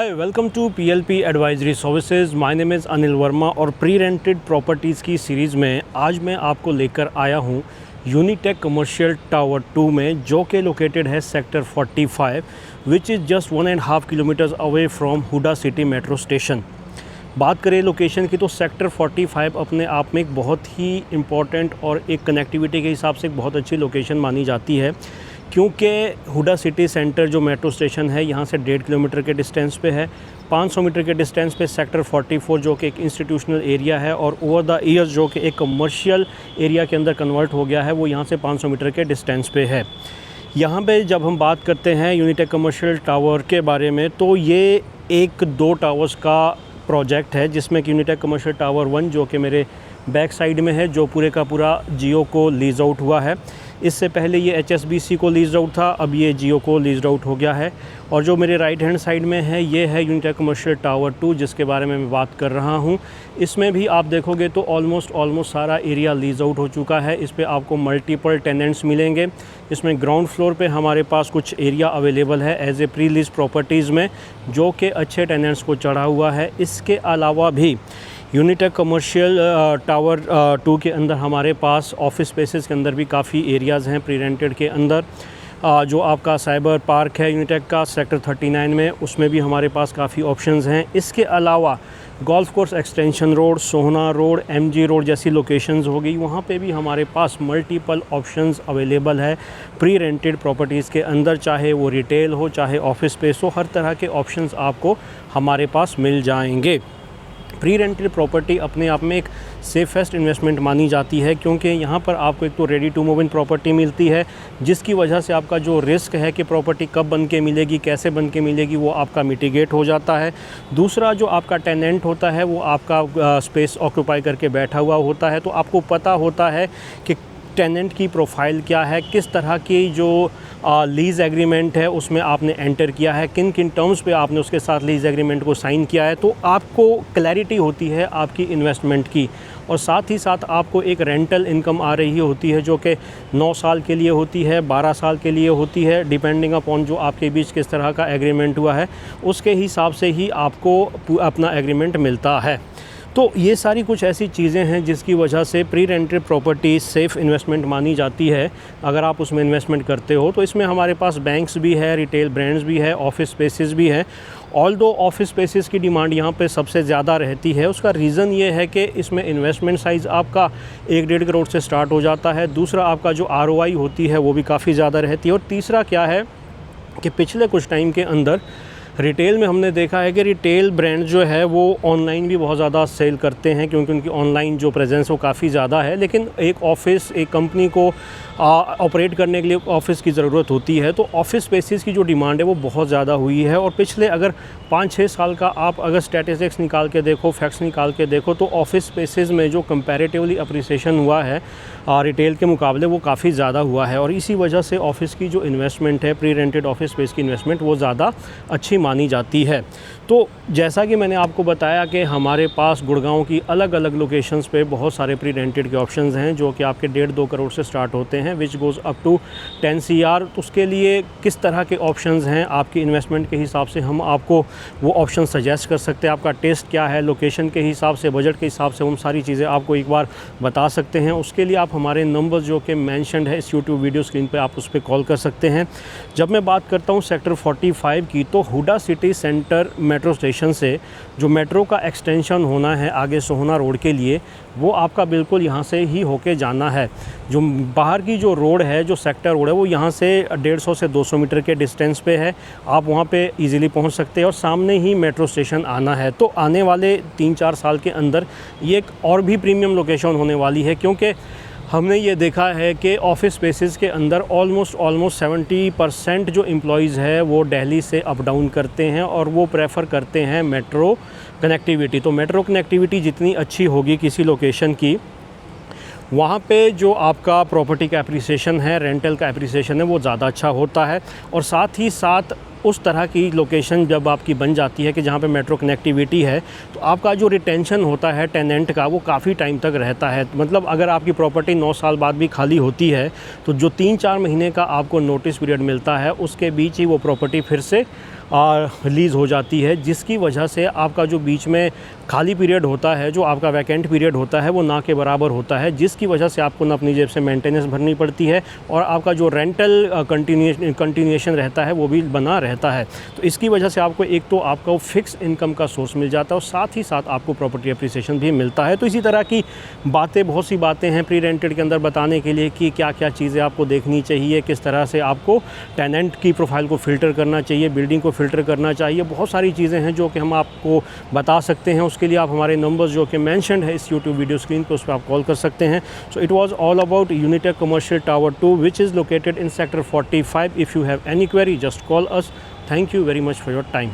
Hi, welcome to PLP advisory services. My name is Anil Verma और pre rented properties की series में आज मैं आपको लेकर आया हूँ यूनिटेक कमर्शियल टावर 2 में, जो कि लोकेटेड है sector 45 which is just 1.5 kilometres away from HUDA city metro station. बात करें लोकेशन की तो सेक्टर 45 अपने आप में एक बहुत ही इम्पॉर्टेंट और एक कनेक्टिविटी के हिसाब से एक बहुत अच्छी लोकेशन मानी जाती है, क्योंकि हुडा सिटी सेंटर जो मेट्रो स्टेशन है यहाँ से 1.5 किलोमीटर के डिस्टेंस पे है। 500 मीटर के डिस्टेंस पे सेक्टर 44 जो कि एक इंस्टीट्यूशनल एरिया है और ओवर द ईयर्स जो कि एक कमर्शियल एरिया के अंदर कन्वर्ट हो गया है, वो यहाँ से 500 मीटर के डिस्टेंस पे है। यहाँ पे जब हम बात करते हैं यूनिटेक कमर्शियल टावर के बारे में, तो ये एक 2 टावर्स का प्रोजेक्ट है, जिसमें कि यूनिटेक कमर्शियल टावर 1 जो कि मेरे बैक साइड में है, जो पूरे का पूरा जियो को लीज आउट हुआ है। इससे पहले ये HSBC को लीज आउट था, अब ये जियो को लीज आउट हो गया है। और जो मेरे राइट हैंड साइड में है, ये है यूनिटेक कमर्शियल टावर 2 जिसके बारे में मैं बात कर रहा हूँ। इसमें भी आप देखोगे तो ऑलमोस्ट सारा एरिया लीज आउट हो चुका है। इस पे आपको मल्टीपल टेनेंट्स मिलेंगे। इसमें ग्राउंड फ्लोर पे हमारे पास कुछ एरिया अवेलेबल है as a pre lease properties में, जो कि अच्छे टेनेंट्स को चढ़ा हुआ है। इसके अलावा भी यूनिटेक कमर्शियल टावर 2 के अंदर हमारे पास ऑफिस स्पेसेस के अंदर भी काफ़ी एरियाज़ हैं प्री रेंटेड के अंदर। जो आपका साइबर पार्क है यूनिटेक का सेक्टर 39 में, उसमें भी हमारे पास काफ़ी ऑप्शंस हैं। इसके अलावा गोल्फ कोर्स एक्सटेंशन रोड, सोहना रोड, MG रोड जैसी लोकेशंस हो गई, वहाँ पे भी हमारे पास मल्टीपल ऑप्शंस अवेलेबल है प्री रेंटेड प्रॉपर्टीज़ के अंदर। चाहे वो रिटेल हो, चाहे ऑफिस स्पेस हो, हर तरह के ऑप्शंस आपको हमारे पास मिल जाएंगे। प्री रेंटेड प्रॉपर्टी अपने आप में एक सेफेस्ट इन्वेस्टमेंट मानी जाती है, क्योंकि यहाँ पर आपको एक तो ready to move in property मिलती है, जिसकी वजह से आपका जो रिस्क है कि प्रॉपर्टी कब बन के मिलेगी, कैसे बन के मिलेगी, वो आपका मिटिगेट हो जाता है। दूसरा, जो आपका टेनेंट होता है वो आपका स्पेस ऑक्यूपाई करके बैठा हुआ होता है, तो आपको पता होता है कि टेनेंट की प्रोफाइल क्या है, किस तरह की जो लीज़ एग्रीमेंट है उसमें आपने एंटर किया है, किन किन टर्म्स पे आपने उसके साथ लीज़ एग्रीमेंट को साइन किया है। तो आपको क्लैरिटी होती है आपकी इन्वेस्टमेंट की, और साथ ही साथ आपको एक रेंटल इनकम आ रही होती है, जो कि 9 साल के लिए होती है, 12 साल के लिए होती है, डिपेंडिंग अपॉन जो आपके बीच किस तरह का एग्रीमेंट हुआ है, उसके हिसाब से ही आपको अपना एग्रीमेंट मिलता है। तो ये सारी कुछ ऐसी चीज़ें हैं जिसकी वजह से pre rented property safe investment मानी जाती है अगर आप उसमें इन्वेस्टमेंट करते हो। तो इसमें हमारे पास बैंक्स भी है, रिटेल ब्रांड्स भी है, ऑफिस स्पेसेस भी हैं। ऑल्दो ऑफिस स्पेसेस की डिमांड यहाँ पे सबसे ज़्यादा रहती है। उसका रीज़न ये है कि इसमें इन्वेस्टमेंट साइज़ आपका 1-1.5 करोड़ से स्टार्ट हो जाता है। दूसरा, आपका जो ROI होती है वो भी काफ़ी ज़्यादा रहती है। और तीसरा क्या है कि पिछले कुछ टाइम के अंदर रिटेल में हमने देखा है कि रिटेल ब्रांड जो है वो ऑनलाइन भी बहुत ज़्यादा सेल करते हैं, क्योंकि उनकी ऑनलाइन जो प्रेजेंस वो काफ़ी ज़्यादा है। लेकिन एक ऑफ़िस, एक कंपनी को ऑपरेट करने के लिए ऑफ़िस की ज़रूरत होती है, तो ऑफ़िस स्पेसेस की जो डिमांड है वो बहुत ज़्यादा हुई है। और पिछले अगर 5-6 साल का आप अगर स्टैटिस्टिक्स निकाल के देखो, फैक्ट्स निकाल के देखो, तो ऑफ़िस स्पेसेस में जो कंपैरेटिवली अप्रिसिएशन हुआ है रिटेल के मुकाबले, वो काफ़ी ज़्यादा हुआ है। और इसी वजह से ऑफ़िस की जो इन्वेस्टमेंट है, प्री रेंटेड ऑफिस स्पेस की इन्वेस्टमेंट, वो ज़्यादा अच्छी मानी जाती है। तो जैसा कि मैंने आपको बताया कि हमारे पास गुड़गांव की अलग अलग लोकेशंस पे बहुत सारे प्री रेंटेड के ऑप्शंस हैं, जो कि आपके 1.5-2 करोड़ से स्टार्ट होते हैं, which goes up to 10 CR। तो उसके लिए किस तरह के ऑप्शंस हैं, आपकी इन्वेस्टमेंट के हिसाब से हम आपको वो ऑप्शन सजेस्ट कर सकते हैं। आपका टेस्ट क्या है, लोकेशन के हिसाब से, बजट के हिसाब से, हम सारी चीज़ें आपको एक बार बता सकते हैं। उसके लिए आप हमारे नंबर जो कि मैंशनड है इस यूट्यूब वीडियो स्क्रीन पे, आप उस पर कॉल कर सकते हैं। जब मैं बात करता हूँ सेक्टर 45 की, तो HUDA city centre metro station से जो मेट्रो का एक्सटेंशन होना है आगे सोहना रोड के लिए, वो आपका बिल्कुल यहाँ से ही होके जाना है। जो बाहर की जो रोड है, जो सेक्टर रोड है, वो यहाँ से 150 से 200 मीटर के डिस्टेंस पे है। आप वहाँ पे इजीली पहुँच सकते हैं और सामने ही मेट्रो स्टेशन आना है। तो आने वाले 3-4 साल के अंदर ये एक और भी प्रीमियम लोकेशन होने वाली है, क्योंकि हमने ये देखा है कि ऑफिस स्पेसेस के अंदर ऑलमोस्ट 70% जो एम्प्लॉइज़ है वो दिल्ली से अप डाउन करते हैं और वो प्रेफर करते हैं मेट्रो कनेक्टिविटी। तो मेट्रो कनेक्टिविटी जितनी अच्छी होगी किसी लोकेशन की, वहाँ पे जो आपका प्रॉपर्टी का एप्रिसिएशन है, रेंटल का एप्रिसिएशन है, वो ज़्यादा अच्छा होता है। और साथ ही साथ उस तरह की लोकेशन जब आपकी बन जाती है कि जहाँ पे मेट्रो कनेक्टिविटी है, तो आपका जो रिटेंशन होता है टेनेंट का वो काफ़ी टाइम तक रहता है। मतलब अगर आपकी प्रॉपर्टी 9 साल बाद भी खाली होती है तो जो 3-4 महीने का आपको नोटिस पीरियड मिलता है उसके बीच ही वो प्रॉपर्टी फिर से रिलीज़ हो जाती है, जिसकी वजह से आपका जो बीच में खाली पीरियड होता है, जो आपका वैकेंट पीरियड होता है, वो ना के बराबर होता है, जिसकी वजह से आपको ना अपनी जेब से मेंटेनेंस भरनी पड़ती है और आपका जो रेंटल कंटिन्यूएशन रहता है वो भी बना रहता है। तो इसकी वजह से आपको एक तो आपका फिक्स इनकम का सोर्स मिल जाता है और साथ ही साथ आपको प्रॉपर्टी अप्रिसिएशन भी मिलता है। तो इसी तरह की बातें, बहुत सी बातें हैं प्री रेंटेड के अंदर बताने के लिए कि क्या क्या चीज़ें आपको देखनी चाहिए, किस तरह से आपको टेनेंट की प्रोफाइल को फ़िल्टर करना चाहिए, बिल्डिंग को फ़िल्टर करना चाहिए। बहुत सारी चीज़ें हैं जो कि हम आपको बता सकते हैं। उसके लिए आप हमारे नंबर्स जो कि मेंशन्ड है इस यूट्यूब वीडियो स्क्रीन पे, उस पर आप कॉल कर सकते हैं। So it was all about Unitech commercial tower 2 which is located in sector 45। If you have any query just call us. Thank you very much for your time.